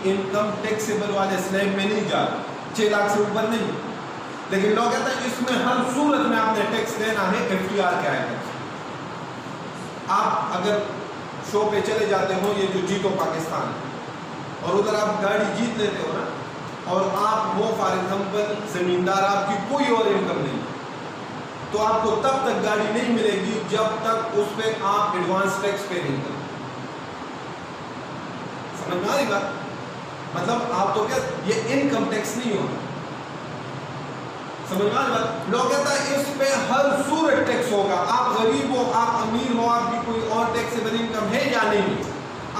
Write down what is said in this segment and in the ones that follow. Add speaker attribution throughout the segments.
Speaker 1: Income taxable वाले slab में नहीं जा, 6 लाख से ऊपर नहीं। लेकिन लोग कहते हैं इसमें हर सूरत में आपने टैक्स देना है, FTR क्या है। आप अगर शो पे चले जाते हो, ये जो जीतो पाकिस्तान है, और उधर आप गाड़ी जीत लेते हो ना, और आप वो फॉर एग्जाम्पल जमींदार, आपकी कोई और इनकम नहीं, तो आपको तब तक गाड़ी नहीं मिलेगी जब तक उस पर आप एडवांस टैक्स पे नहीं करो। समझ में आ रही बात? मतलब आप तो क्या, ये इनकम टैक्स नहीं होगा। समझ में आ रही बात? लोग कहता है इस पे हर सूरत टैक्स होगा, आप गरीब हो, आप अमीर हो, आपकी कोई और टैक्सेबल इनकम है या नहीं,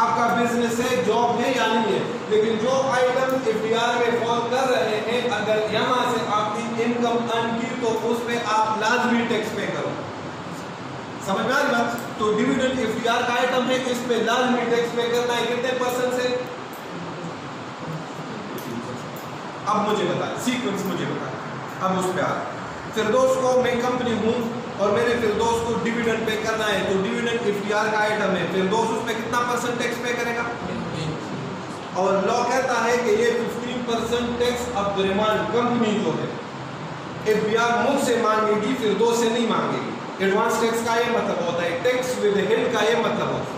Speaker 1: आपका बिजनेस है, जॉब है या नहीं है, लेकिन जो आइटम FTR में फॉल कर रहे हैं, अगर यहां से आपकी इनकम अर्न की तो उस पे आप लाजमी टैक्स पे करो। समझ में आ रही बात? तो डिविडेंड FTR का आइटम है, इस पे लाजमी टैक्स पे करना है, कितने % से? अब मुझे बताएं, सीक्वेंस मुझे बताएं, अब उस पे आ फिरदौस को, मैं कंपनी हूं और मेरे फिरदौस को डिविडेंड पे करना है, तो डिविडेंड FTR का आइटम है, फिरदौस उस पे कितना % टैक्स पे करेगा? और लॉ कहता है कि ये 15% टैक्स अब्दुर्रहमान कंपनी जो है FTR मुझसे मांगेगी, फिरदौस से नहीं मांगेगी। एडवांस टैक्स का ये मतलब होता है, टैक्स विद हिल का ये मतलब होता है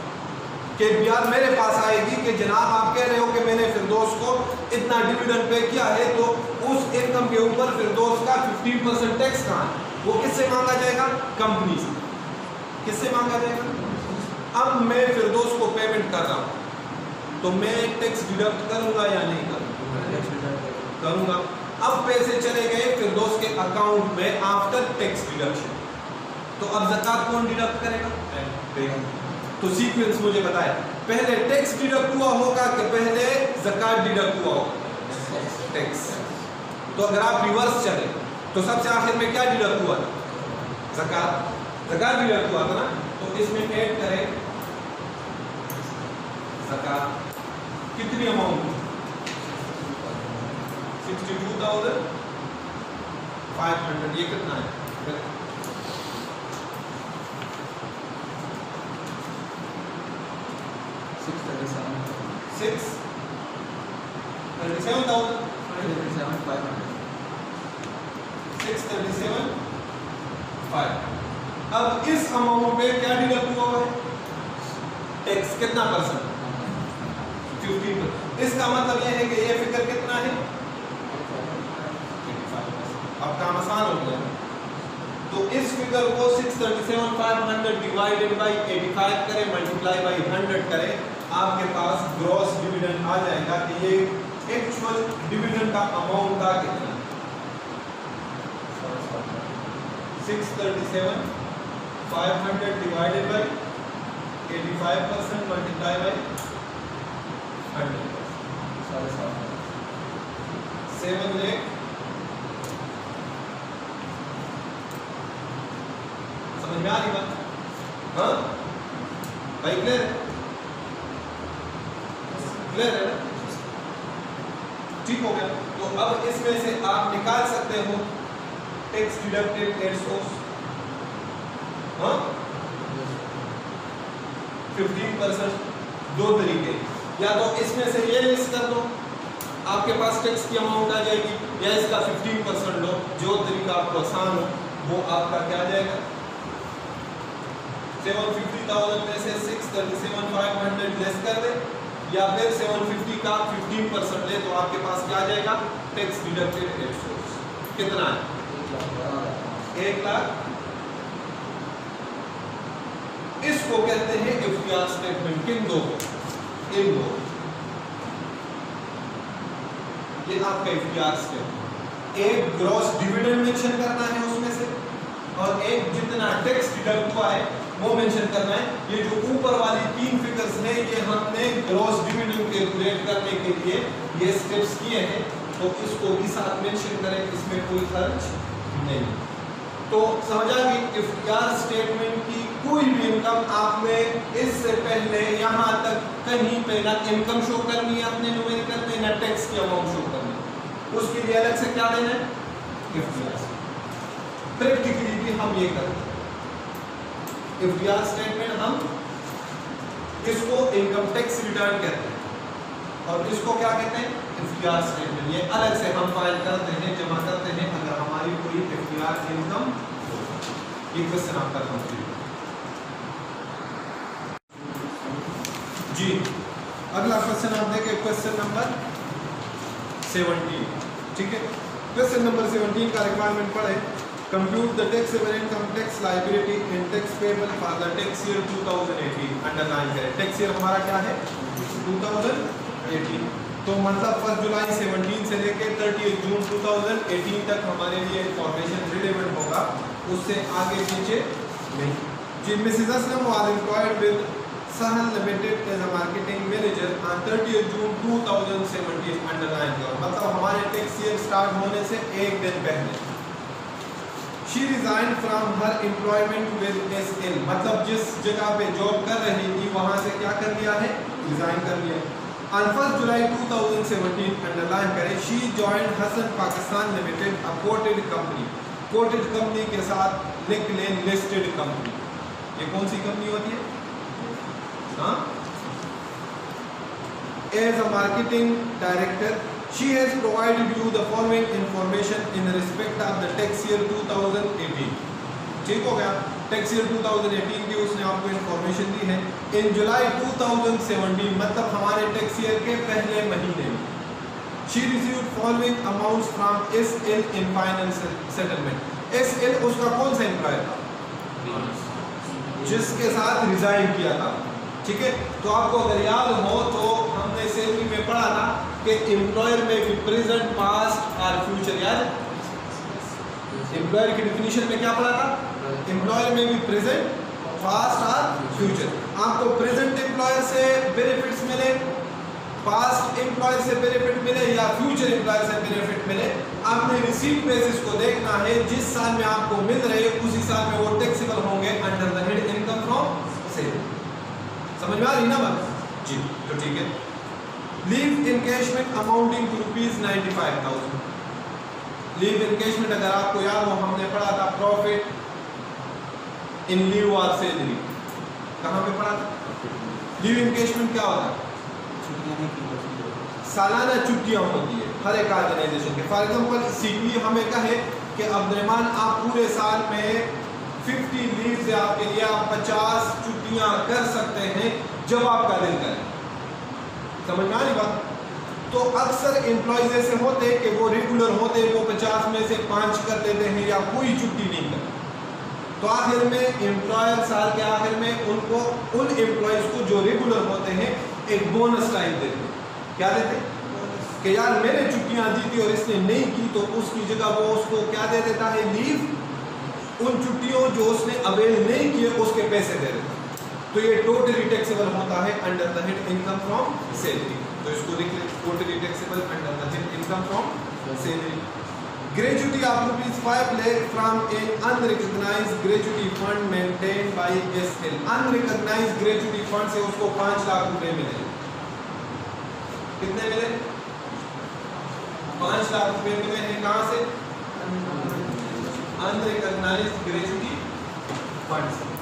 Speaker 1: कि FTR मेरे पास आएगी कि जनाब आप कह रहे हो कि मैंने फिरदौस को इतना डिविडेंड पे किया है, तो उस इनकम के ऊपर फिरदौस का 15% टैक्स कहाँ है? वो किससे मांगा जाएगा? कंपनी से। किससे मांगा जाएगा? अब मैं फिरदौस को पेमेंट कर रहा हूँ, तो मैं टैक्स डिडक्ट करूंगा या नहीं करूंगा? करूंगा। अब पैसे चले गए फिरदौस के अकाउंट में आफ्टर टैक्स डिडक्शन, तो अब ज़कात कौन डिडक्ट करेगा? तो सीक्वेंस मुझे बताए, पहले टैक्स डिडक्ट हुआ होगा कि पहले ज़कात डिडक्ट हुआ होगा? टैक्स। तो अगर आप रिवर्स चले तो सबसे आखिर में क्या डिडक्ट हुआ था? ज़कात। ज़कात डिडक्ट हुआ था ना, तो इसमें ऐड करें ज़कात। कितनी अमाउंट? 62,500। ये कितना है? 637,500। अब इस अमाउंट पे क्या डिडक्ट हुआ है? टैक्स। कितना %? 15%। इसका मतलब यह है कि ये फिगर कितना है? 85%। अब काम आसान हो गया। तो इस फिगर को 637,500 डिवाइडेड बाई 85 करें, मल्टीप्लाई बाई 100 करें, आपके पास ग्रॉस डिविडेंड आ जाएगा कि ये एक्चुअल डिविडेंड का अमाउंट का कितना है? 637,500 divided by 85% multiply by 100%। 7 lakh. समझ में आ रही बात? हाँ भाई, क्लियर है? क्लियर है ना? ठीक हो गया। तो अब इसमें से आप निकाल सकते हो टैक्स डिडक्टेड एट सोर्स। हाँ 15%। दो तरीके, या तो इसमें से ये लिस्ट कर दो, आपके पास टैक्स की अमाउंट आ जाएगी, या इसका 15% लो, जो तरीका आपको आसान हो वो आपका क्या आ जाएगा? 750,000 में से 637,500 लेस कर दे, या फिर 750 का 15% ले, तो आपके पास क्या आ जाएगा? Tax deducted at source. कितना है? 1 लाख। इसको कहते हैं FTR स्टेटमेंट। किन दो? इन दो। ये आपका FTR स्टेटमेंट। एक ग्रॉस डिविडेंड मेंशन करना है उसमें से, और एक जितना टैक्स डिडक्ट हुआ है वो मेंशन करना है। ये जो ऊपर वाली 3 फिगर्स हैं, ये हमने ग्रॉस डिविडेंड कैलकुलेट करने के लिए ये स्टेप्स किए हैं, तो इसको भी साथ मेंशन करें, इसमें कोई खर्च नहीं। तो समझा कि FTR स्टेटमेंट की कोई भी इनकम आपने इससे पहले यहाँ तक कहीं पे ना इनकम शो करनी है अपने न्यूमेरिकल में, ना टैक्स की अमाउंट शो करनी है, उसके लिए अलग से क्या देना है? FTR। प्रैक्टिकली भी हम ये करते हैं। FTR स्टेटमेंट हम इसको इनकम टैक्स रिटर्न कहते हैं। और इसको क्या कहते हैं, इफ्तियार स्टेटमेंट। ये अलग से हम फाइल करते हैं, जमा करते हैं अगर हमारी कोई इफ्तियार इनकम हो। ये क्वेश्चन आपका कंप्लीट जी। अगला क्वेश्चन आप देखें, क्वेश्चन नंबर 17, ठीक है। क्वेश्चन नंबर 17 का रिक्वायरमेंट पढ़े। Compute the taxable income, tax liability and tax payable for the tax year 2018। Underline करें, टैक्स ईयर हमारा क्या है 2018। तो मतलब 1 जुलाई 17 से लेके 30 जून 2018 तक हमारे लिए इंफॉर्मेशन रिलेवेंट होगा, उससे आगे पीछे नहीं। जी, missus Aslam was employed with Sahal limited as a marketing manager on 30 June 2017। Underline करो, मतलब हमारे टैक्स ईयर स्टार्ट होने से एक दिन पहले। She resign from her employment with SL, मतलब जिस जगह पे जॉब कर रही थी वहां से क्या कर लिया है, रिजाइन कर लिया। On 1 जुलाई 2017, अंडरलाइन करें, she joined Hasan Pakistan limited, a quoted company. Quoted company के साथ लिख लें लिस्टेड कंपनी। ये कौन सी कंपनी होती है? हाँ, as a marketing director she has provided you the following information in respect of the tax year 2018। ठीक हो गया, टैक्स ईयर 2018 की उसने आपको इंफॉर्मेशन दी है। इन जुलाई 2017, मतलब हमारे टैक्स ईयर के पहले महीने में, she received following amounts from SL in final settlement. SL उसका कौन सा एम्प्लॉयर था, जिसके साथ रिजाइन किया था, ठीक है। तो आपको अगर याद हो तो हमने सैलरी में पढ़ा था कि एम्प्लॉयर में भी प्रेजेंट, पास्ट और फ्यूचर, याद? एम्प्लॉयर की डिफिनीशन में क्या पढ़ा था, एम्प्लॉयर में भी प्रेजेंट, पास्ट और फ्यूचर। आपको प्रेजेंट एम्प्लॉयर से बेनिफिट्स मिले, पास्ट एम्प्लॉयर से बेनिफिट मिले या फ्यूचर एम्प्लॉयर से बेनिफिट मिले, आपने रिसीट बेसिस को देखना है। जिस साल में आपको मिल रहे उसी साल में वो टैक्सेबल होंगे under the head income from sale. समझ में आ रही ना बात जी? तो ठीक है। Leave encashment amounting to ₹95,000। Leave encashment अगर आपको याद हो हमने पढ़ा था प्रॉफिट इन लीव और सैलरी। कहाँ पे पढ़ा था? लीव इनकैशमेंट क्या होता है? सालाना छुट्टियां होती है हर एक ऑर्गेनाइजेशन के। फॉर एग्जांपल CPA हमें कहे कि अब्दुलरहमान आप पूरे साल में 50 लीव से आपके लिए आप 50 छुट्टियां कर सकते हैं जब आपका दिल करे। समझ में आ रही बात? तो अक्सर एम्प्लॉइज ऐसे होते हैं कि वो रेगुलर होते हैं, वो 50 में से 5 कर देते हैं या कोई छुट्टी नहीं करते। तो आखिर में एम्प्लॉयर साल के आखिर में उनको, उन एम्प्लॉइज को जो रेगुलर होते हैं, एक बोनस टाइप देते हैं। क्या देते हैं कि यार मैंने छुट्टियां दी थी और इसने नहीं की, तो उसकी जगह वो उसको क्या दे देता है, लीव। उन छुट्टियों जो उसने अवेल नहीं किए उसके पैसे दे देता है। तो ये टोटली टैक्सेबल होता है under the head income from salary. तो इसको देख ले, totally taxable under the head income from salary. Gratuity of ₹5 lakh from an unrecognized gratuity fund maintained by SL। Unrecognized gratuity fund से उसको 5 लाख रुपए मिले। कितने मिले? 5 लाख रुपए मिले हैं। कहां से? अनरिकॉग्नाइज्ड ग्रेजुटी फंड से।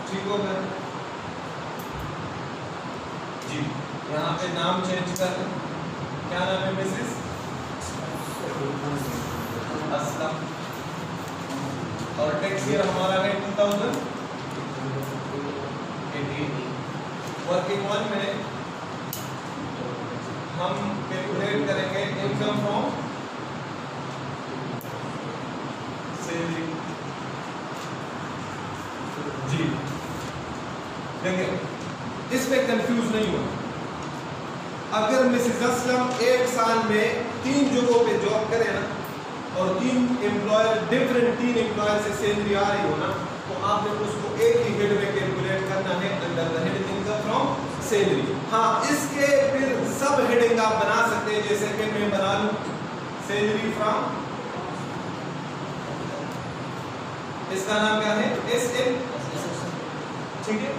Speaker 1: ठीक हो गया जी। यहाँ पे नाम चेंज कर दें, क्या नाम है? मिसेस असलम। और टैक्स ईयर हमारा है 2018। वर्किंग वन में हम कैलकुलेट करेंगे इनकम फ्रॉम सैलरी जी। देखिए इसमें कंफ्यूज नहीं हुआ। अगर मिसेस असलम एक साल में 3 जगहों पे जॉब करे ना, और 3 एम्प्लॉयर डिफरेंट 3 एम्प्लॉयर से सैलरी आ रही हो ना, तो आपने उसको एक ही हेड में कैलकुलेट करना है under the head income from salary. हाँ, इसके फिर सब हेडिंग आप बना सकते हैं, जैसे कि मैं बना लूं सैलरी फ्रॉम, इसका नाम क्या है? SL। ठीक है,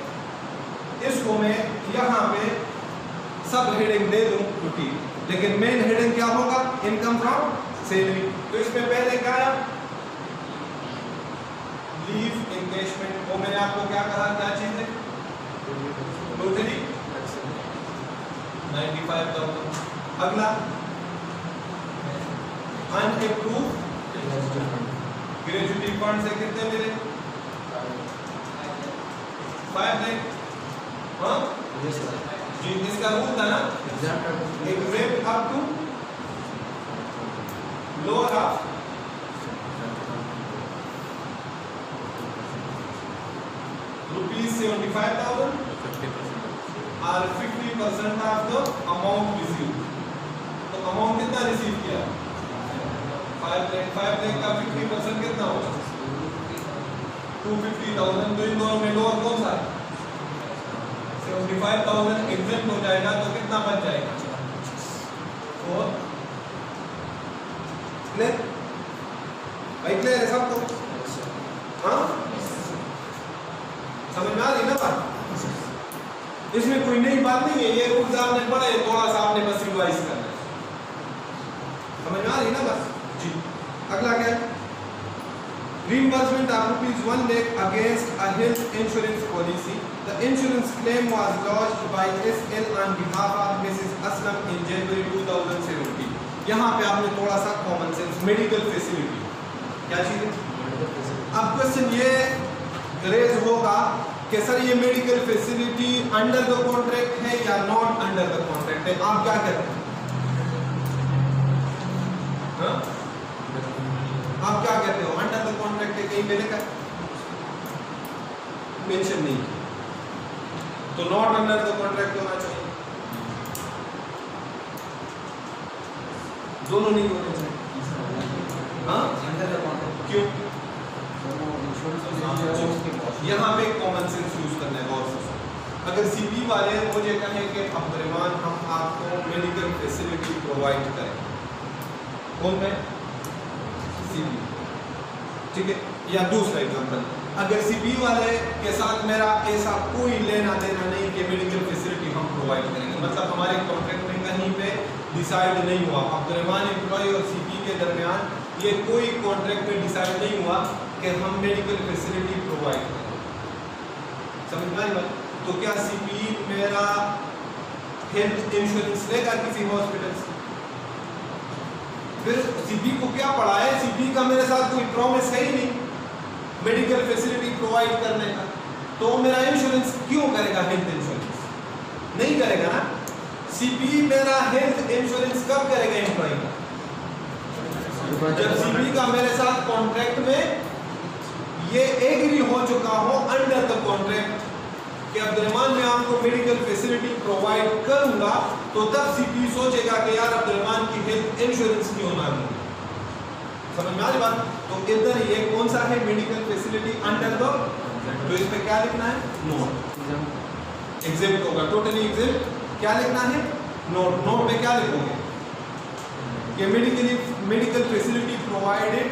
Speaker 1: इसको मैं यहाँ पे सब हेडिंग दे दूं रुपीज। लेकिन मेन हेडिंग क्या होगा? Income from salary. तो इसमें पहले क्या आया? Leave engagement. वो मैंने आपको क्या कहा, क्या चीज है? टोटली 95,000। अगला अनअप्रूव्ड ग्रेजुएटी फंड से कितने मिले? 5 लाख। हाँ जी, इसका रूल था ना, exempt up to lower half ₹75,000 और 50% ऑफ द अमाउंट रिसीव। तो अमाउंट कितना रिसीव किया? 5 लाख का 50% कितना होगा? 250,000। तो इन दोनों में लोअर कौन सा है? 75,000 एग्जेम्प्ट हो जाएगा, तो कितना बच जाएगा? 4। क्लियर भाई? क्लियर है सबको? हाँ, समझ में आ रही ना बात? इसमें कोई नई बात नहीं है, ये रूल्स आपने पढ़े, थोड़ा सा आपने बस रिवाइज करना है। समझ में आ रही ना बस जी। अगला क्या है? Reimbursement of ₹1 lakh against a health insurance policy. The insurance claim was lodged by SL on behalf of Mrs. Aslam in January 2017. यहाँ पे आपने थोड़ा सा कॉमन सेंस, मेडिकल फैसिलिटी क्या चीज है? अब क्वेश्चन ये रेज होगा कि सर ये medical facility under the contract है या नॉट अंडर द कॉन्ट्रैक्ट है? आप क्या कहते हैं? हाँ? आप क्या कहते हो? अंडर द कॉन्ट्रैक्ट है, कहीं पे लिखा मेंशन नहीं, तो नॉट अंडर द कॉन्ट्रैक्ट होना चाहिए, दोनों नहीं होने चाहिए। हाँ, अंडर द कॉन्ट्रैक्ट क्यों? यहाँ पे कॉमन सेंस यूज करना है, गौर से। अगर सीपी वाले मुझे कहें कि अब्दुर्रहमान हम आपको मेडिकल फैसिलिटी प्रोवाइड करें, कौन है? सीपी, ठीक है। या दूसरा एग्जांपल, अगर सीपी वाले के साथ मेरा ऐसा कोई लेना देना नहीं कि मेडिकल फैसिलिटी हम प्रोवाइड करेंगे, मतलब हमारे कॉन्ट्रैक्ट में कहीं पे डिसाइड नहीं हुआ, अब्दुर्रहमान एम्प्लॉय और सीपी के दरमियान ये कोई कॉन्ट्रैक्ट में डिसाइड नहीं हुआ कि हम मेडिकल फैसिलिटी प्रोवाइड करें। समझ में आई बात? तो क्या सीपी मेरा हेल्थ इंश्योरेंस लेगा किसी हॉस्पिटल से? फिर सीपी को क्या पड़ा है? सीपी का मेरे साथ कोई प्रॉमिस है ही नहीं मेडिकल फैसिलिटी प्रोवाइड करने का, तो मेरा इंश्योरेंस क्यों करेगा? हेल्थ इंश्योरेंस नहीं करेगा ना। सीपी मेरा हेल्थ इंश्योरेंस कब करेगा एम्प्लॉय का? जब सीपी का मेरे साथ कॉन्ट्रैक्ट में ये एग्री हो चुका हो अंडर द कॉन्ट्रैक्ट कि अब्दुर्रहमान मैं आपको मेडिकल फैसिलिटी प्रोवाइड करूंगा, तो तब सीपी सोचेगा कि यार अब्दुर्रहमान की हेल्थ इंश्योरेंस क्यों ना लूं। समझ में आ रही बात? तो इधर ये कौन सा है? मेडिकल फैसिलिटी अंडर द, तो इस पे क्या लिखना है? नोट। एग्जेम्प्ट होगा, टोटली एग्जेम्प्ट। क्या लिखना है? नोट। नोट में क्या लिखोगे? कि medical facility provided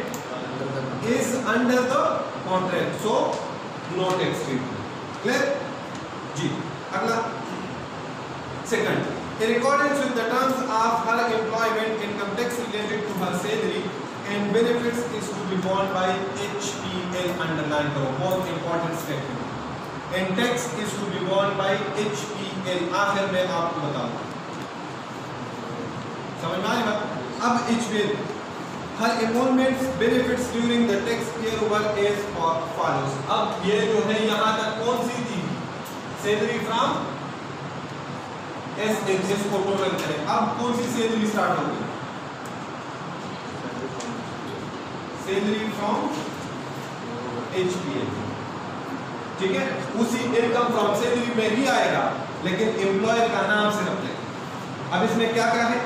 Speaker 1: is under the contract, so not extend. Clear जी। अगला second, in accordance with the terms of her employment, income tax related to her salary and benefits is to be borne by HPL, underline करो, बहुत important statement, and tax is to be borne by HPL। आखिर में आपको बताऊंगा, समझ में आ रही बात? अब HPL, her emoluments benefits during the tax year were as follows। अब ये जो है यहाँ तक कौन सी थी? सैलरी फ्रॉम एस एक्सेस को टोटल करें। अब कौन सी सैलरी स्टार्ट होगी? सैलरी फ्रॉम HPL, ठीक है। उसी इनकम फ्रॉम सैलरी में ही आएगा, लेकिन एम्प्लॉयर का नाम से रख लेंगे। अब इसमें क्या क्या है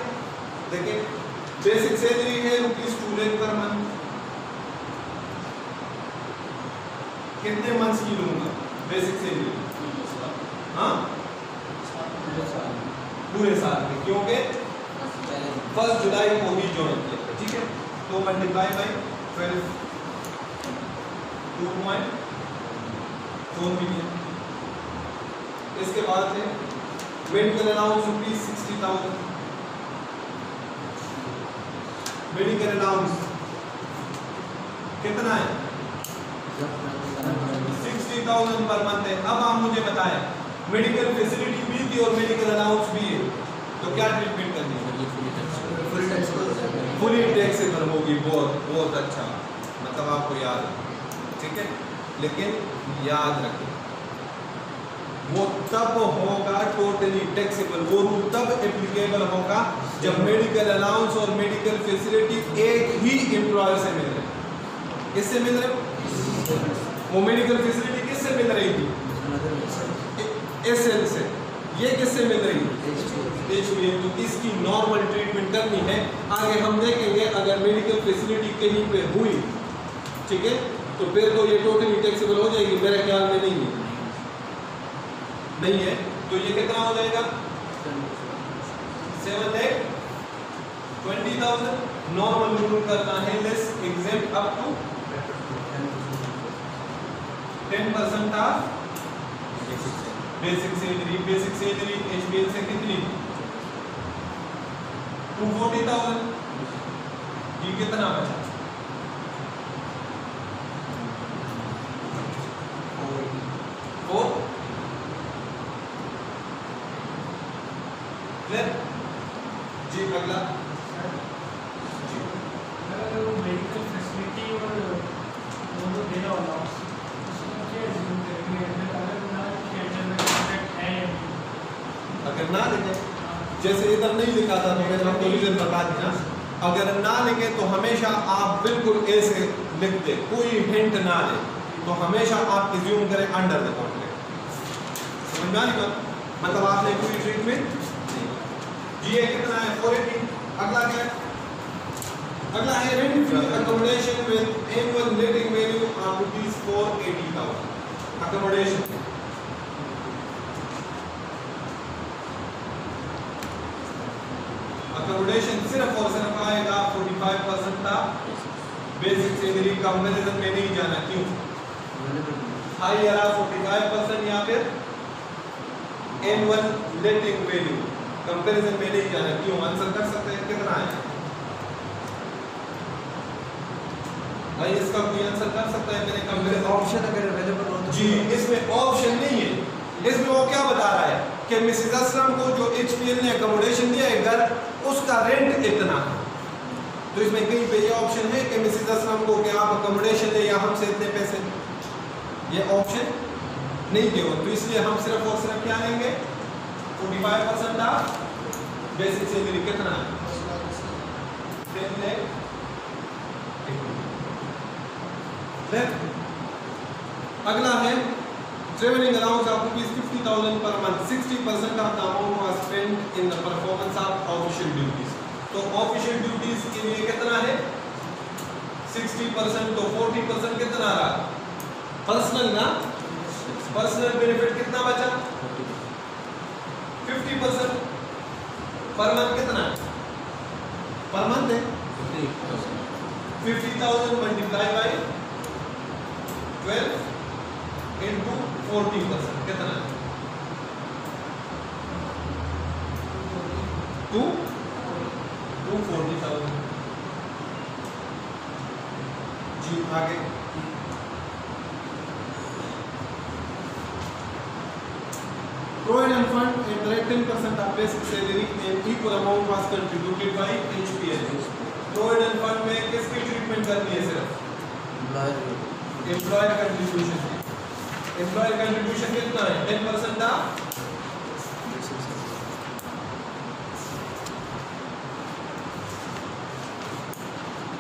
Speaker 1: देखिए, बेसिक सैलरी है ₹2 लाख पर मंथ। कितने मंथ्स की लूंगा बेसिक सैलरी? हाँ, पूरे साल में, क्योंकि 1 जुलाई को ही ज्वाइन किया, ठीक है। तो मल्टीप्लाई बाई 12, 2.4 मिलियन। इसके बाद है मेडिकल अलाउंस ₹60,000, मेडिकल अलाउंस कितना है? 60,000 पर मंथ है। अब आप मुझे बताएं, मेडिकल फैसिलिटी भी थी और मेडिकल अलाउंस भी है, तो क्या ट्रीटमेंट करनी है? फुली टैक्सेबल होगी। बहुत बहुत अच्छा, मतलब आपको याद है, ठीक है। लेकिन याद रखें, वो तब होगा टोटली टैक्सेबल, वो रूल तब एप्लीकेबल होगा जब मेडिकल अलाउंस और मेडिकल फैसिलिटी एक ही एम्प्लॉयर से मिल रहे। किससे मिल रहे? वो मेडिकल फैसिलिटी किससे मिल रही थी? एसएल से। ये किससे मिल रही है? HPL। तो इसकी नॉर्मल ट्रीटमेंट करनी है। आगे हम देखेंगे अगर मेडिकल फैसिलिटी कहीं पे हुई, ठीक है, तो फिर तो ये टोटली टैक्सेबल हो जाएगी। मेरे ख्याल में नहीं है, नहीं है, तो ये कितना हो जाएगा? 7,20,000। नॉर्मल रूल करना है, less exempt up to 10% of basic salary. Basic salary HPL से कितनी? 240,000। ये कितना बचा? 4। जी अगला जी,
Speaker 2: मेडिकल फैसिलिटी और दोनों देना होगा,
Speaker 1: अगर ना लिखे, जैसे इधर नहीं लिखा था तो मैंने आपको रीजन बता दिया। अगर ना लिखे तो हमेशा आप बिल्कुल ऐसे लिख दे, कोई हिंट ना ले, तो हमेशा आप एज्यूम करें अंडर द कॉन्ट्रैक्ट। समझ में आ रही बात? मतलब आपने कोई ट्रीटमेंट नहीं। जीए कितना है? 480। अगला क्या है? अगला है rent free accommodation with annual living value of ₹480,000। Accommodation accommodation सिर्फ और सिर्फ आएगा 45% का बेसिक सैलरी। कंपैरिजन में नहीं जाना, क्यों? हाई यार 45% या फिर एनुअल लिविंग वैल्यू, कंपैरिजन में नहीं जाना, क्यों? आंसर कर सकते हैं कितना है भाई? इसका कोई आंसर कर सकता है? मैंने कंपैरिजन
Speaker 3: ऑप्शन अगर अवेलेबल हो तो
Speaker 1: जी, इसमें ऑप्शन नहीं है। इसमें वो क्या बता रहा है कि मिसेस असलम को जो HPL ने अकोमोडेशन दिया है घर, उसका रेंट इतना है। तो इसमें कहीं पे ये ऑप्शन है कि मिसेस असलम को कि आप अकोमोडेशन ले या हमसे इतने पैसे, ये ऑप्शन नहीं दिया। तो इसलिए हम सिर्फ और सिर्फ क्या लेंगे? 45% ऑफ बेसिक सैलरी। कितना है? 10 लाख। अगला है traveling allowance of ₹50,000 per month. 60% of the amount was spent in the performance of official duties. तो official duties के लिए कितना है? 60%। तो 40% कितना रहा? पर्सनल ना, पर्सनल बेनिफिट कितना बचा? 50%। पर मंथ कितना है? पर मंथ है 50,000 मल्टीप्लाई बाई 12 इंटू 40%। कितना है? 240,000। जी आगे Provident fund at the rate 10% of basic salary and equal amount was contributed by HPL. Provident fund में किसकी ट्रीटमेंट करनी है? सिर्फ एम्प्लॉयर कंट्रीब्यूशन। एम्प्लॉयर कंट्रीब्यूशन कितना है? 10% ऑफ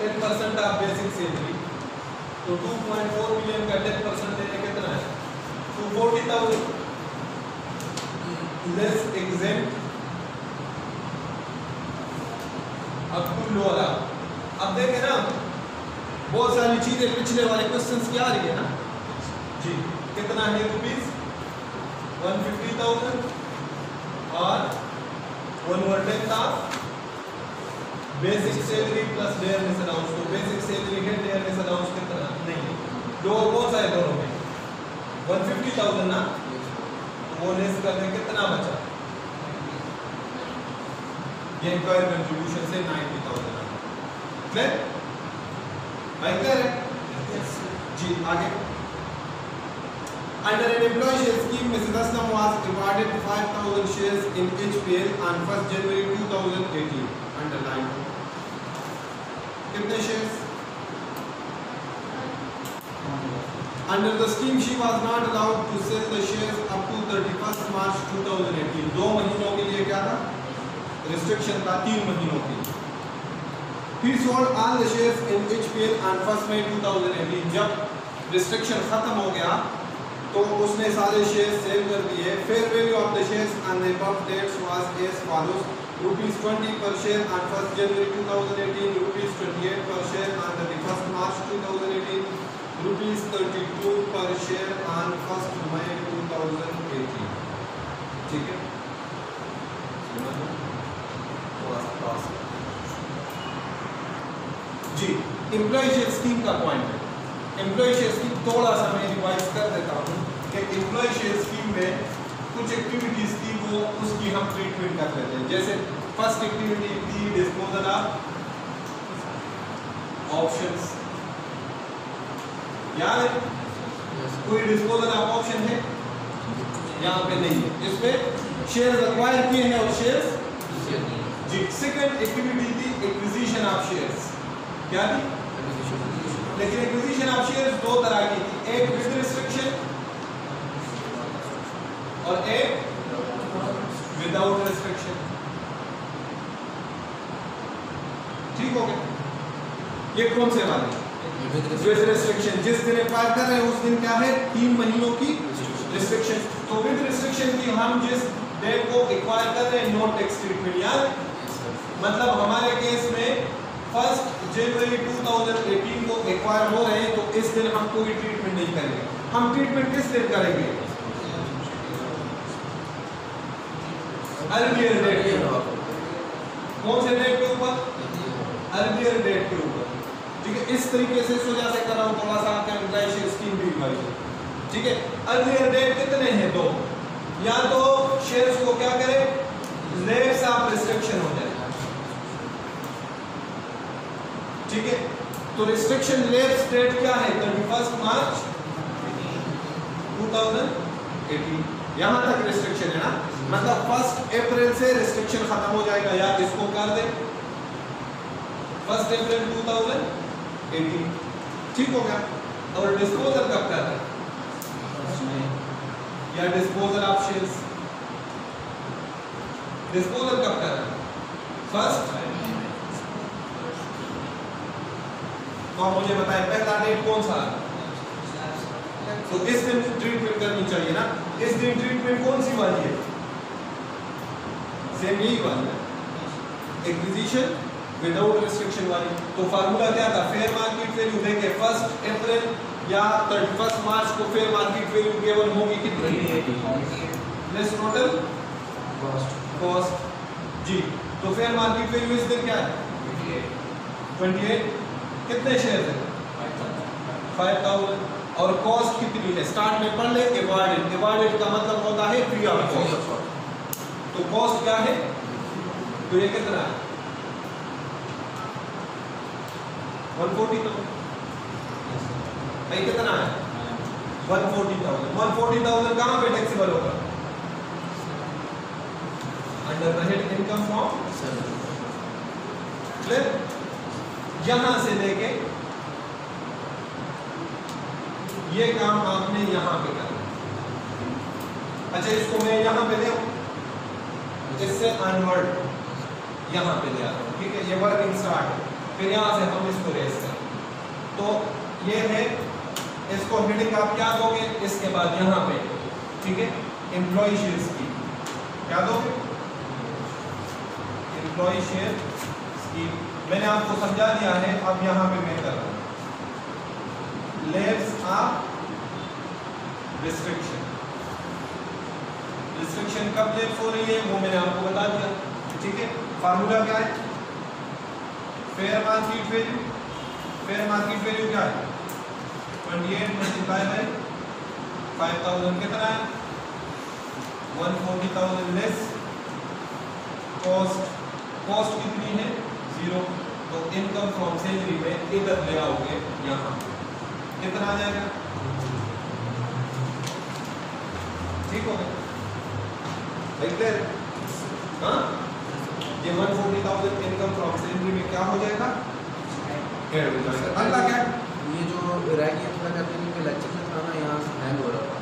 Speaker 1: 10% ऑफ बेसिक सैलरी। तो 2.4 मिलियन का 10% देने कितना है? 240,000 less exempt up to low allow. अब देखें ना, बहुत सारी चीजें पिछले वाले क्वेश्चंस की आ रही है ना जी। कितना है? ₹150,000 और 1/10 of basic salary plus dearness allowance. तो बेसिक सैलरी है, डेयरनेस अलाउंस कितना? नहीं है। लोअर कौन सा है दोनों में? 150,000 ना, वो लेस करने कितना बचा? ये एम्प्लॉयर कंट्रीब्यूशन से 90,000। भाई क्लियर है जी। आगे Under an employee share scheme, Mrs. Aslam was awarded 5,000 shares in HPL on 1st January 2018. Underline. कितने shares? Under the scheme, she was not allowed to sell the shares up to 31st March 2018. 2 महीनों के लिए क्या था? Restriction था 3 महीनों के लिए. He sold all the shares in HPL on 1st May 2018. जब restriction खत्म हो गया तो उसने सारे शेयर्स सेल कर दिए। Fair value of the shares on the above dates was as follows: ₹20 per share on 1st January 2018, ₹28 per share on 31st March 2018, ₹32 per share on 1st May 2018। ठीक है, जी। एम्प्लॉय शेयर स्कीम का point है। Employ share scheme थोड़ा सा मैं revise कर देता हूँ कि एम्प्लॉय शेयर स्कीम में कुछ एक्टिविटीज थी वो उसकी हम ट्रीटमेंट कर लेते हैं। जैसे फर्स्ट एक्टिविटी थी डिस्पोजल ऑफ ऑप्शंस। याद है कोई डिस्पोजल ऑफ ऑप्शन है? यहाँ पे नहीं है। इसमें शेयर्स एक्वायर किए हैं और शेयर्स जी। सेकंड एक्टिविटी थी एक्विजिशन ऑफ शेयर्स। क्या थी? लेकिन एक्विजिशन ऑफ शेयर्स 2 तरह की थी, एक विद रिस्ट्रिक्शन और एक विदाउट रिस्ट्रिक्शन। ठीक हो गया? ये कौन से वाले? With restriction. जिस दिन एक्वायर कर रहे हैं उस दिन क्या है? 3 महीनों की रिस्ट्रिक्शन। तो विद रिस्ट्रिक्शन की हम जिस डेट को एक्वायर कर रहे हैं नो टैक्स ट्रीटमेंट। याद मतलब हमारे केस में 1 जनवरी 2018 को एक्वायर हो रहे हैं तो इस दिन हम कोई ट्रीटमेंट नहीं करेंगे। हम ट्रीटमेंट किस दिन करेंगे? अर्लियर डेट के ऊपर। कौन से डेट के ऊपर? अर्लियर डेट के ऊपर। ठीक है, इस तरीके से सोचा से कर रहा हूं थोड़ा सा आपका एम्प्लॉय शेयर स्कीम भी भाई। ठीक है, अर्लियर डेट कितने हैं? 2। या तो शेयर्स को क्या करें? लेस ऑफ रिस्ट्रिक्शन हो जाए। ठीक है, तो रिस्ट्रिक्शन लेप्स डेट क्या है? 31 मार्च 2018। यहां तक रिस्ट्रिक्शन है ना, मतलब 1 अप्रैल से रिस्ट्रिक्शन खत्म हो जाएगा। या इसको कर दे 1 अप्रैल 2018। ठीक हो गया। और डिस्पोजल कब कर रहे हैं? या डिस्पोजल ऑफ शेयर्स डिस्पोजल कब कर रहे हैं? 1 तो आप मुझे बताएं पहला डेट कौन सा है? तो इस दिन ट्रीटमेंट करनी चाहिए ना। इस दिन ट्रीटमेंट कौन सी वाली है? सेम यही वाली है, एक्विजिशन विदाउट रिस्ट्रिक्शन वाली। तो फार्मूला क्या था? फेयर मार्केट वैल्यू देके 1 अप्रैल या 31 मार्च को फेयर मार्केट वैल्यू केवल होगी कितनी? लेस टोटल कॉस्ट जी। तो फेयर मार्केट वैल्यू इस दिन क्या है? 28। कितने शेयर है? 5000। और कॉस्ट कितनी है? स्टार्ट में पढ़ ले अवॉर्डेड। अवॉर्डेड का मतलब होता है फ्री ऑफ कॉस्ट। तो कॉस्ट क्या है? तो ये कितना है? 140,000। भाई कितना है? 140,000। 140,000 कहां पे टैक्सेबल होगा? Under the head income from clear. यहां से लेके ये काम आपने यहां पे करना। अच्छा, इसको मैं यहां पे ले आऊं, इससे अनवर्ड यहां पे ले आता हूं। ठीक है, ये वर्किंग स्टार्ट है। फिर यहां से हम इसको रेस करें तो ये है, इसको हेडिंग आप क्या दोगे? इसके बाद यहां पे ठीक है एम्प्लॉय शेयर स्कीम क्या दोगे? एम्प्लॉय शेयर स्कीम मैंने आपको समझा दिया है। अब यहां पे मैं कर रहा हूं लेव्स ऑफ रिस्ट्रिक्शन। रिस्ट्रिक्शन कब लेव्स हो रही है वो मैंने आपको बता दिया। ठीक है, फार्मूला क्या है? Fair market value. Fair market value क्या है? 28 मल्टीप्लाई बाय 5000 कितना है? 140,000 लेस कॉस्ट। कॉस्ट कितनी है? 0। तो इनकम फ्रॉम सैलरी में इधर ले आओगे यहाँ, कितना आ जाएगा? ठीक हो गया भाई, क्लियर? हाँ, ये 140,000 इनकम फ्रॉम सैलरी में क्या हो जाएगा? ऐड हो जाएगा। अगला क्या?
Speaker 3: ये जो रह गया थोड़ा करते हैं कि लेक्चर में था ना, यहाँ से हैंग हो रहा था,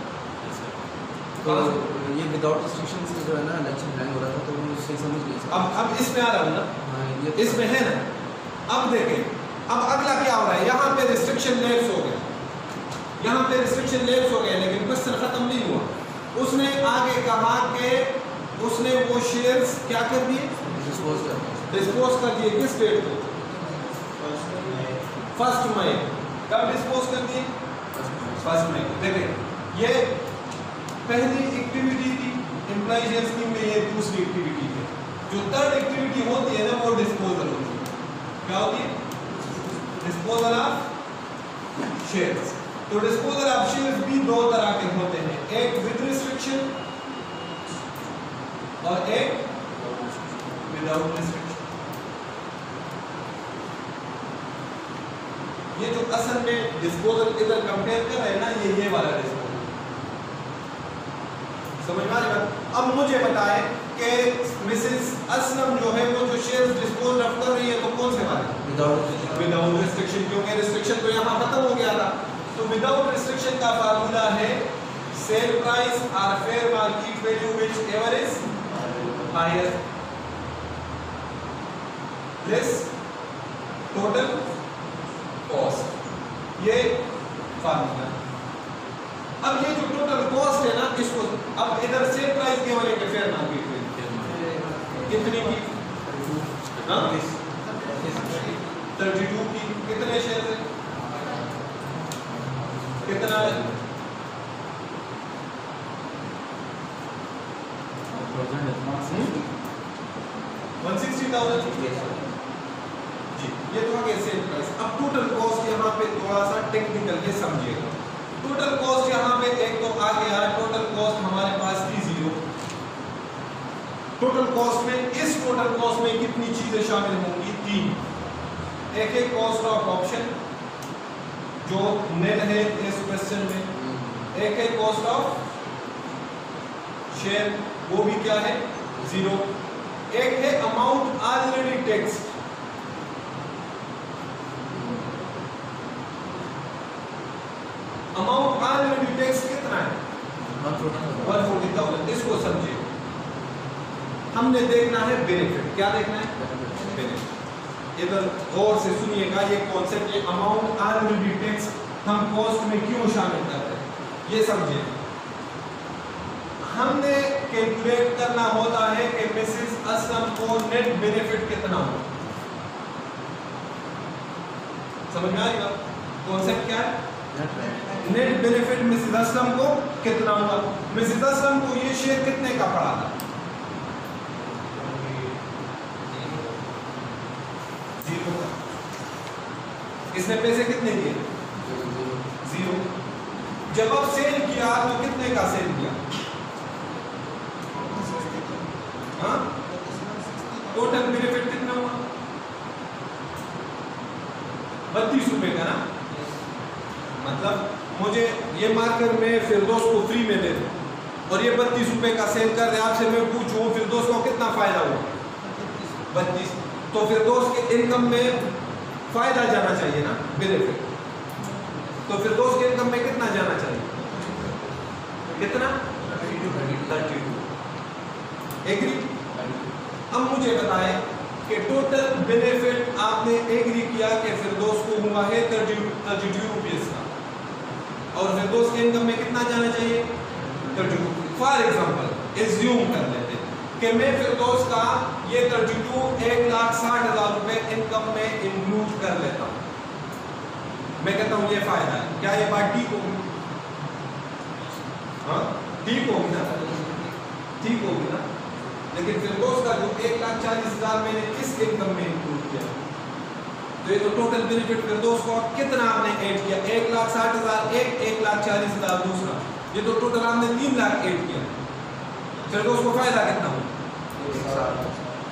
Speaker 3: तो ये विदाउट रिस्ट्रिक्शन से जो है ना लेक्चर हैंग हो रहा था, तो वो उससे समझ नहीं सकता।
Speaker 1: अब इसमें आ रहा हूँ ना,
Speaker 3: हाँ ये तो
Speaker 1: इसमें है ना। अब देखें, अब अगला क्या हो रहा है, यहाँ पे रिस्ट्रिक्शन लैप्स हो गया, यहाँ पे रिस्ट्रिक्शन लैप्स हो गया, लेकिन क्वेश्चन खत्म नहीं हुआ। उसने आगे कहा कि उसने वो शेयर्स क्या कर दिए? डिस्पोज कर दिए। किस डेट को? 1 मई। कब डिस्पोज कर दिए? 1 मई। देखें, ये पहली एक्टिविटी थी एम्प्लॉय शेयर स्कीम में, ये दूसरी एक्टिविटी है। जो थर्ड एक्टिविटी होती है ना, वो डिस्पोजल होती है। क्या होती है? Disposal of shares. तो डिस्पोजल ऑफ शेयर्स भी दो तरह के होते हैं, एक विद रिस्ट्रिक्शन और एक विदाउट रिस्ट्रिक्शन। ये जो असल में डिस्पोजल इधर कंपेयर कर रहे हैं ना, ये वाला डिस्पोजल, समझ में आ रही बात? अब मुझे बताएं कि मिसेस असलम जो है वो जो शेयर्स डिस्पोज ऑफ कर रही है, तो कौन से वाले? विदाउट रिस्ट्रिक्शन, क्योंकि रिस्ट्रिक्शन तो यहाँ खत्म हो गया था। तो विदाउट रिस्ट्रिक्शन का फार्मूला है सेल प्राइस और fair market value whichever is higher less total cost. ये फार्मूला। अब ये जो टोटल कॉस्ट है ना, इसको अब इधर सेल प्राइस के वाले के फेयर मार्केट वैल्यू कितनी की? हाँ, 32 की। कितने शेयर है? कितना है? 160,000 जी। ये तो आ गया सेल प्राइस। अब टोटल कॉस्ट यहाँ पे थोड़ा सा टेक्निकल है, समझिएगा। टोटल कॉस्ट यहाँ पे एक तो आ गया, टोटल कॉस्ट हमारे पास थी 0। टोटल कॉस्ट में, इस टोटल कॉस्ट में कितनी चीजें शामिल होंगी? 3। एक है कॉस्ट ऑफ ऑप्शन जो निल है इस क्वेश्चन में, एक है कॉस्ट ऑफ शेयर, वो भी क्या है? 0। एक है amount already tax, amount already tax कितना है? 140,000। इसको समझिए, हमने देखना है बेनिफिट। क्या देखना है? बेनिफिट। इधर गौर से सुनिएगा, ये कॉन्सेप्ट, ये अमाउंट ऑलरेडी टैक्स हम कॉस्ट में क्यों शामिल कर रहे हैं, ये समझिए। हमने कैलकुलेट करना होता है कि मिसेस असलम को नेट बेनिफिट कितना हो। समझ में आएगा कॉन्सेप्ट क्या है? नेट बेनिफिट मिसेस असलम को कितना हुआ? मिसेस असलम को ये शेयर कितने का पड़ा था? 0 का। इसने पैसे कितने दिए? 0। जब अब सेल किया तो कितने का सेल किया? हाँ, टोटल बेनिफिट कितना हुआ? 32 रुपए का ना। मतलब मुझे ये मार्कर में फिरदौस को फ्री में दे दूं और ये 32 रुपए का सेल कर दे, आपसे मैं पूछूं फिरदौस को कितना फायदा हुआ? 32। तो फिरदौस के इनकम में फायदा जाना चाहिए ना, बेनिफिट। तो फिरदौस के इनकम में कितना जाना चाहिए? कितना? 32। एग्री? अब मुझे बताएं कि टोटल बेनिफिट आपने एग्री किया कि फिरदौस को हुआ है 32 रुपीस का, और फिरदौस के इनकम में कितना जाना चाहिए? 32। फॉर एग्जांपल एज्यूम कर लेते हैं कि मैं फिरदौस का ये 32 1,60,000 रुपए इनकम में इंक्लूड कर लेता हूँ। मैं कहता हूँ ये फायदा है। क्या ये बात ठीक होगी? हाँ, ठीक होगी ना? ठीक होगी ना? लेकिन फिरदौस का जो 1,40,000 मैंने किस इनकम में इंक्लूड किया? तो ये तो टोटल बेनिफिट फिरदौस को कितना आपने ऐड किया? 1,60,000 एक, 1,40,000 दूसरा, ये तो टोटल आपने 3 लाख ऐड किया। फिरदौस को फायदा कितना हुआ?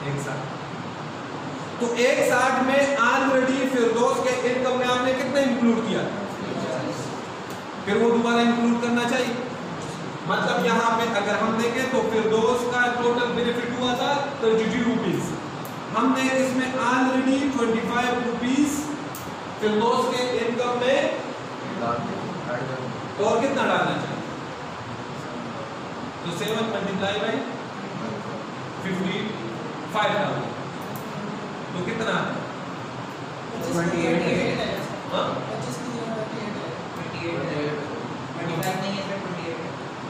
Speaker 1: 1 साल। तो 160 में ऑलरेडी फिरदौस के इनकम में आपने कितना इंक्लूड किया, फिर वो दोबारा इंक्लूड करना चाहिए। मतलब यहाँ पे अगर हम देखें तो फिरदौस का टोटल बेनिफिट हुआ था 32 रुपीज, हमने इसमें ऑलरेडी 25 रुपीज फिरदौस के इनकम में तो और कितना डालना चाहिए, तो 7 मल्टीप्लाई बाई 55,000 तो कितना,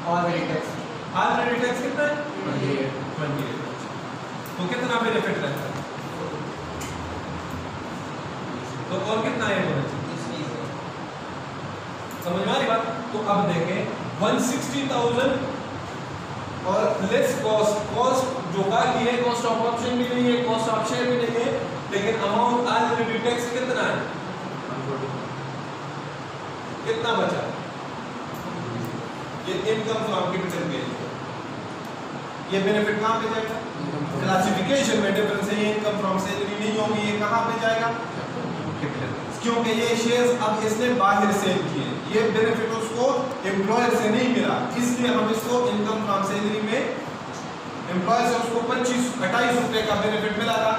Speaker 2: और
Speaker 1: ऑलरेडी टैक्स कितना है 28, तो कितना बेनिफिट रहता है, तो और कितना ऐड होना चाहिए, समझ में आ रही बात। तो अब देखें 160,000 और लेस कॉस्ट जो बाकी है, कॉस्ट ऑफ ऑप्शन भी नहीं है, कॉस्ट ऑफ शेयर भी नहीं है, लेकिन अमाउंट ऑलरेडी टैक्स कितना है, कितना बचा, ये इनकम फ्रॉम कैपिटल गेन, ये बेनिफिट कहां पे जाएगा, क्लासिफिकेशन में डिफरेंस है, ये इनकम फ्रॉम सैलरी नहीं होगी, ये कहां पे जाएगा, क्योंकि ये शेयर्स अब इसने बाहर सेल किए, ये बेनिफिट उसको एम्प्लॉयर से नहीं मिला, इसलिए हम इसको इनकम फ्रॉम सैलरी में एम्प्लॉयर से उसको 28 रुपए का बेनिफिट मिला था।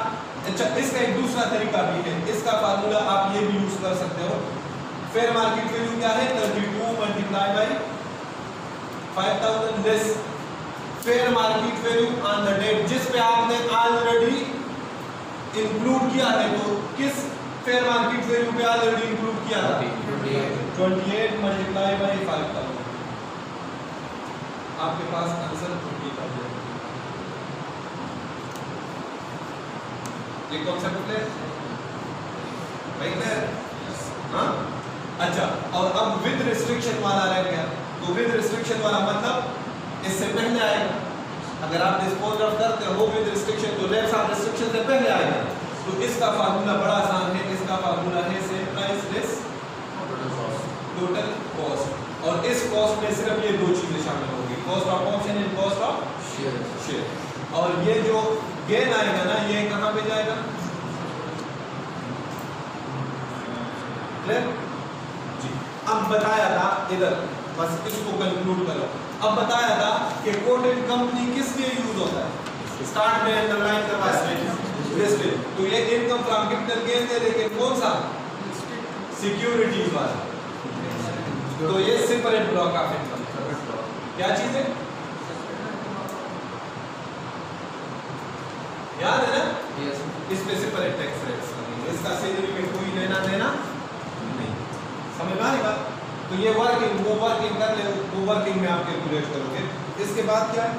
Speaker 1: अच्छा, इसका एक दूसरा तरीका भी है, इसका फार्मूला आप ये भी यूज कर सकते हो। फेयर मार्केट वैल्यू क्या है, 32 multiply by 5,000 less fair market value on the date जिस पे आपने ऑलरेडी इंक्लूड किया है, तो किस फेयर मार्केट वैल्यू पे ऑलरेडी इंक्लूड किया था, 28 मल्टीप्लाई बाई 5,000, आपके पास आंसर 20,000। ये कॉन्सेप्ट है भाई, क्लियर? हाँ, अच्छा, और अब विद रिस्ट्रिक्शन वाला रह गया, तो विद रिस्ट्रिक्शन वाला मतलब इससे पहले आएगा, अगर आप डिस्पोज ऑफ करते हो विद रिस्ट्रिक्शन तो लेस ऑफ रिस्ट्रिक्शन से पहले आएगा, तो इसका फार्मूला बड़ा आसान है, इसका फार्मूला है से प्राइस लेस टोटल कॉस्ट, और इस कॉस्ट में सिर्फ ये दो चीजें शामिल होंगी, cost of option and cost of share, और ये जो गेन आएगा ना, ये कहां पे जाएगा, क्लियर जी। अब बताया था इधर, बस इसको कंक्लूड करो, अब बताया था कि कोटेड कंपनी किस लिए यूज होता है, स्टार्ट में अंडरलाइन करवा लिस्टेड, तो ये इनकम फ्रॉम कैपिटल गेन है, लेकिन कौन सा, सिक्योरिटीज वाला, तो ये सेपरेट ब्लॉक ऑफ इनकम, क्या चीज है, याद है ना, इस पे सेपरेट टैक्स रेट्स, इसका सैलरी में कोई लेना देना नहीं, समझ में आ रही बात। तो ये वर्किंग, वो वर्किंग कर ले, वो वर्किंग में आप कैलकुलेट करोगे। इसके बाद क्या है,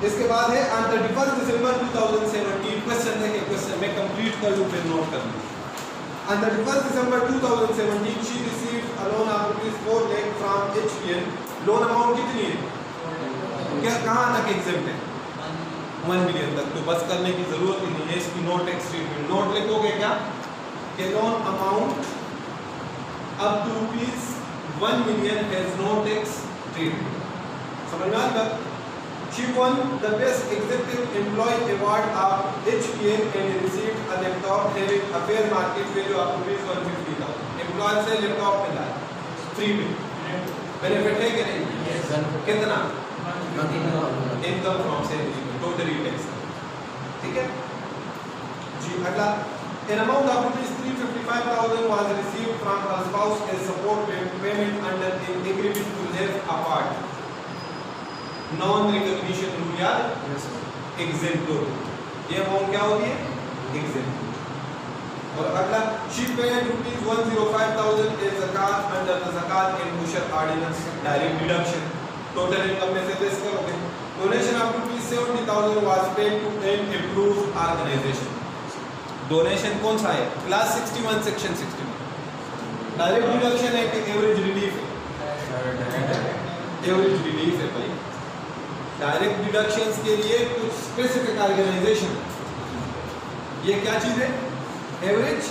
Speaker 1: इसके बाद है ऑन 31 दिसंबर 2017, क्वेश्चन है कि क्वेश्चन में कंप्लीट कर लूं फिर नोट कर लूं। On 31 December 2017 she received a loan of ₹4 lakh from HPN, loan amount कितनी है, क्या कहां तक एग्जेम्प्ट है, 1 मिलियन तक, तो बस करने की जरूरत ही नहीं है, इसकी नो टैक्स ट्रीटमेंट, नोट लिखोगे क्या कि loan amount up to ₹1 million has no tax treatment, समझ में आ गया। She won the Best Executive Employee Award of HPN and received a laptop having a fair market value of ₹150,000। Employer से laptop मिला free में, benefit है कि नहीं, कितना, इनकम फ्रॉम सैलरी में टोटली टैक्स, ठीक है जी। अगला, an amount of ₹355,000 was received from her spouse as support payment under an agreement to live apart, non recognition rule, याद, एग्जेम्प्ट, ये अमाउंट क्या होती है, एग्जेम्प्ट। और अगला, she paid ₹105,000 as zakat under the zakat and ushr ordinance, direct deduction, total income में से less करोगे। Donation of ₹70,000 was paid to an approved organization, donation कौन सा है, क्लास 61 सेक्शन 61, डायरेक्ट डिडक्शन है कि एवरेज रिलीफ है, एवरेज रिलीफ है भाई, डायरेक्ट डिडक्शंस के लिए कुछ स्पेसिफिक ऑर्गेनाइजेशन, ये क्या चीज है, एवरेज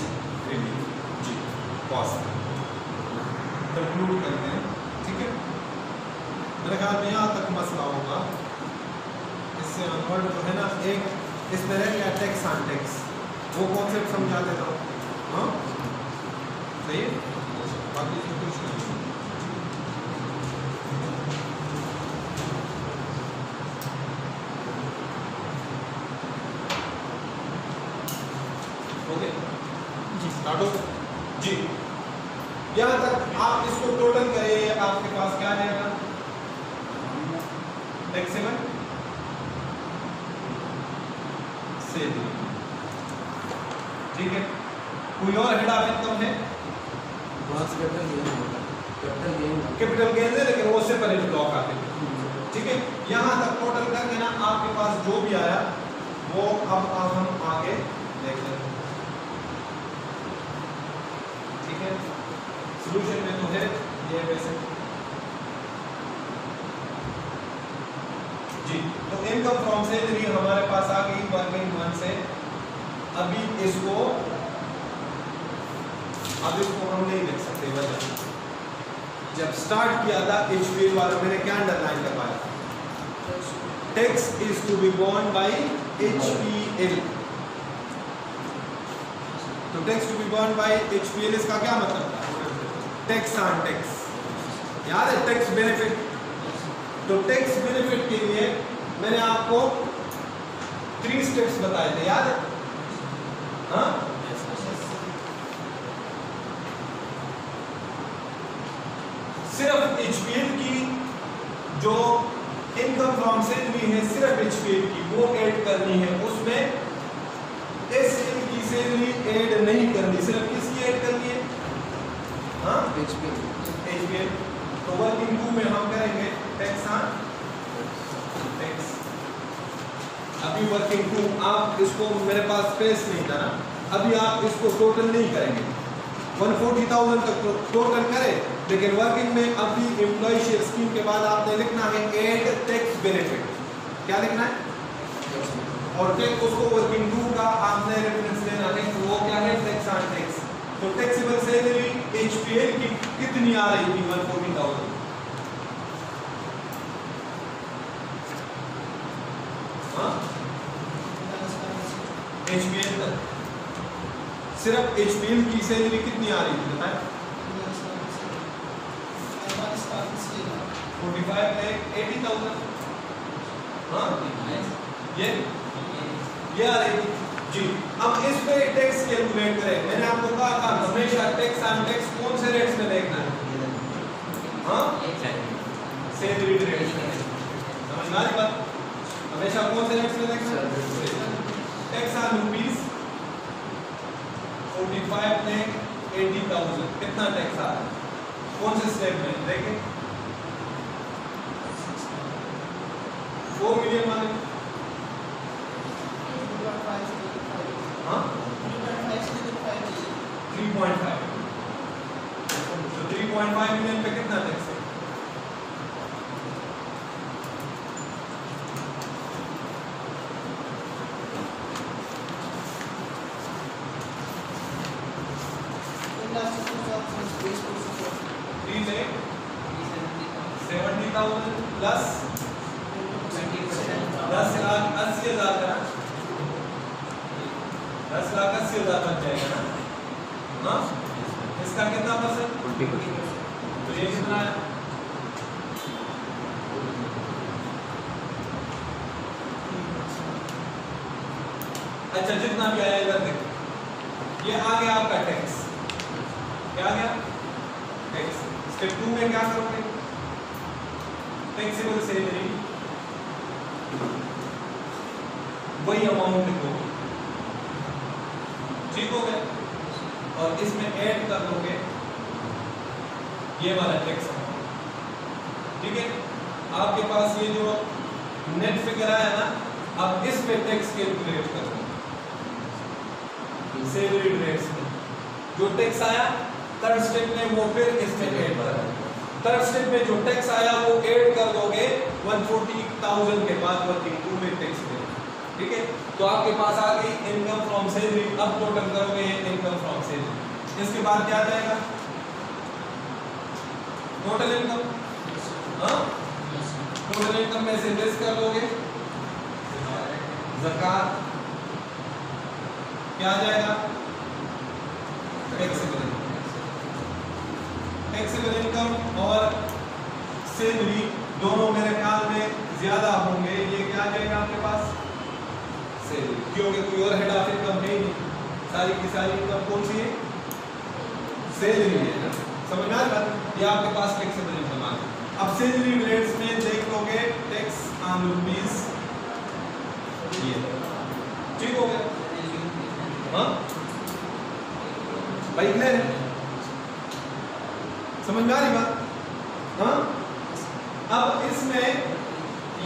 Speaker 1: रिलीफ जी, कॉस्ट कंक्लूड करते हैं, ठीक है। मेरे ख्याल में यहाँ तक मसला होगा, इससे से ऑनवर्ड जो है ना, एक इसमें रह गया टैक्स ऑन टैक्स, वो कॉन्सेप्ट समझा देता हूँ। हाँ सही है, बाकी तो कुछ नहीं। ओके
Speaker 2: जी
Speaker 1: स्टार्ट हो जी। यहाँ तक आप इसको टोटल करें, आपके पास क्या आएगा, टैक्सेबल सैलरी, ठीक है। कोई और हेड ऑफ इनकम है,
Speaker 3: वहाँ से कैपिटल गेन होगा, कैपिटल गेन
Speaker 1: कैपिटल गेन है, लेकिन वो सेपरेट ब्लॉक आते हैं, ठीक है। यहाँ तक टोटल करके ना आपके पास जो भी आया वो अब हम आगे देख लेते हैं, ठीक है। सॉल्यूशन में तो है ये वैसे जी। तो इनकम फ्रॉम सैलरी हमारे पास आ गई वर्किंग मंथ से। अभी इसको हम नहीं देख सकते, वजह जब स्टार्ट किया था एचपीएल वाला मैंने क्या अंडरलाइन करवाया, tax is to be borne by HPL. तो tax to be borne by HPL इसका क्या मतलब था, टैक्स ऑन टैक्स, याद है टैक्स बेनिफिट। तो टैक्स बेनिफिट के लिए मैंने आपको 3 स्टेप्स बताए थे, याद है? हाँ सिर्फ एचपीएल की जो इनकम फ्रॉम सैलरी है, सिर्फ एचपीएल की वो ऐड करनी है, उसमें एसएल की सैलरी ऐड नहीं करनी, सिर्फ किसकी ऐड करनी है, हाँ एचपीएल। तो वर्किंग 2 में हम करेंगे टैक्स ऑन टैक्स। अभी वर्किंग 2 आप इसको, मेरे पास स्पेस नहीं था ना, अभी आप इसको टोटल नहीं करेंगे, 140,000 तक तो टोटल करें, लेकिन वर्किंग में अभी एम्प्लॉय शेयर स्कीम के बाद आपने लिखना है एड टैक्स बेनिफिट। क्या लिखना है, और टैक्स उसको वर्किंग 2 का आपने रेफरेंस लेना है, तो वो क्या है, टैक्स ऑन टैक्स। तो टैक्सेबल सैलरी एचपीएल की कितनी आ रही थी, 140,000। हाँ एचपीएल तक सिर्फ एचपीएल की सैलरी कितनी आ रही थी बताएं, 45,80,000। हाँ ये आ रही थी जी। अब इस पे टैक्स कैलकुलेट करें, मैंने आपको कहा था हमेशा टैक्स ऑन टैक्स कौन से रेट्स में देखना है, हाँ सैलरी रेट, समझ में आ रही बात, हमेशा कौन से रेट्स में देखना है, टैक्स ऑन रुपीस 45,80,000 कितना टैक्स आ रहा है, कौन से स्टेप में देखें, 4 मिलियन वाले, हाँ 3.5, तो 3.5 मिलियन पे कितना टैक्स है, $70,000 प्लस 10,80,000 का, 10,80,000 बन जाएगा ना, हाँ इसका कितना परसेंट, 20%। तो ये कितना है, अच्छा जितना भी आया इधर देखो, ये आ गया आपका टैक्स, क्या आ गया टैक्स। स्टेप 2 में क्या करोगे, टैक्सेबल सैलरी वही अमाउंट लिखोगे, ठीक हो गया, और इसमें ऐड कर दोगे ये वाला टैक्स अमाउंट, ठीक है। आपके पास ये जो नेट फिगर आया ना, अब इस पे टैक्स कैलकुलेट कर दो, सैलरी रेट्स में जो टैक्स आया थर्ड स्टेप में वो फिर इसमें ऐड कर, थर्ड स्टेप में जो टैक्स आया वो ऐड कर दोगे 140,000 के बाद वर्किंग 2 में टैक्स में, ठीक है। तो आपके पास आ गई इनकम फ्रॉम सैलरी। अब टोटल करोगे इनकम फ्रॉम सैलरी, इसके बाद क्या जाएगा, टोटल इनकम, हाँ टोटल इनकम में से लेस कर दोगे ज़कात क्या आ जाएगा, टैक्सेबल इनकम और सैलरी दोनों मेरे ख्याल में ज्यादा होंगे। ये क्या आ जाएगा आपके पास, सैलरी, क्योंकि कोई और हेड ऑफ इनकम है ही नहीं, सारी की सारी इनकम कौन सी है, सैलरी है ना। समझ में आ रहा है, ये आपके पास टैक्सेबल इनकम आ गई। अब सैलरी रेट्स में देख लोगे टैक्स ऑन रुपीज, ये ठीक हो गया। हाँ भाई क्लियर है, समझ में आ रही बात। हाँ अब इसमें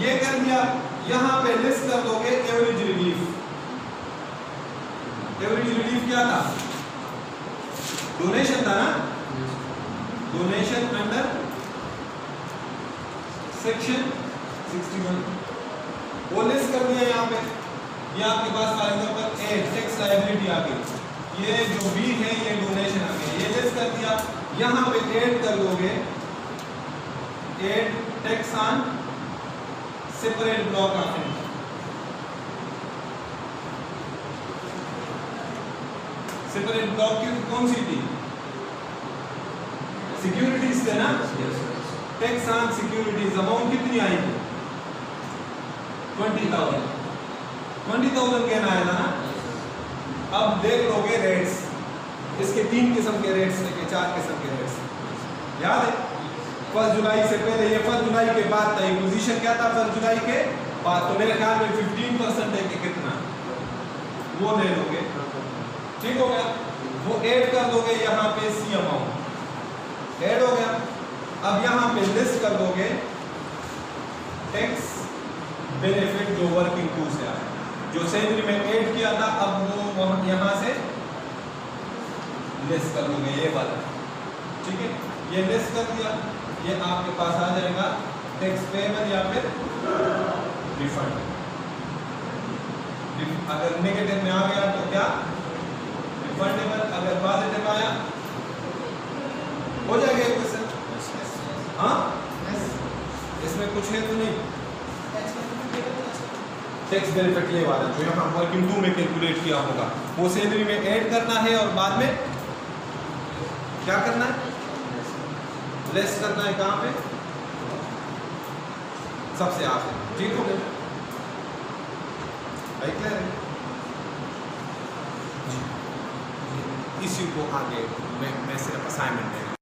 Speaker 1: ये कर दिया, यहां पे लिस्ट कर दोगे एवरेज रिलीफ। एवरेज रिलीफ क्या था, डोनेशन था ना, डोनेशन अंडर सेक्शन 61, वो लिस्ट कर दिया यहाँ पे। ये आपके पास for example a tax liability आ गई, ये जो बी है ये डोनेशन आ गया, ये लिस्ट कर दिया। यहाँ पे ऐड कर दोगे, add tax on separate block of income, separate block की कौन सी थी, सिक्योरिटीज थे ना, टैक्स ऑन सिक्योरिटीज अमाउंट कितनी आएगी, 20,000 कहना आया था ना। अब देख लोगे रेट्स, इसके 3 किस्म के रेट्स लेके 4 किस्म के रेट्स याद है। 1 जुलाई से पहले, ये 1 जुलाई के बाद था, पोजीशन क्या था 1 जुलाई के बाद, तो मेरे ख्याल में 15% है कि कितना, वो ले लोगे, ठीक हो गया। वो ऐड कर दोगे यहाँ पे सी अमाउंट ऐड हो गया। अब यहाँ पे लिस्ट कर दोगे टैक्स बेनिफिट जो वर्किंग टू से आया, जो सैलरी में ऐड किया था, अब वो यहाँ से लेस कर दोगे ये वाला, ठीक है। ये लेस कर दिया, ये आपके पास आ जाएगा टैक्स पेबल या फिर रिफंड। अगर नेगेटिव में आ गया तो क्या रिफंडेबल, अगर पॉजिटिव आया हो जाएगा क्वेश्चन। हाँ इसमें कुछ है तो नहीं, टैक्स बेनिफिट ये वाला जो यहाँ वर्किंग टू में कैलकुलेट किया होगा, वो सैलरी में ऐड करना है और बाद में क्या करना है, लेस करना है। कहाँ पे, सबसे आखिर, ठीक हो गया भाई, क्लियर है। इसी को आगे मैं सिर्फ असाइनमेंट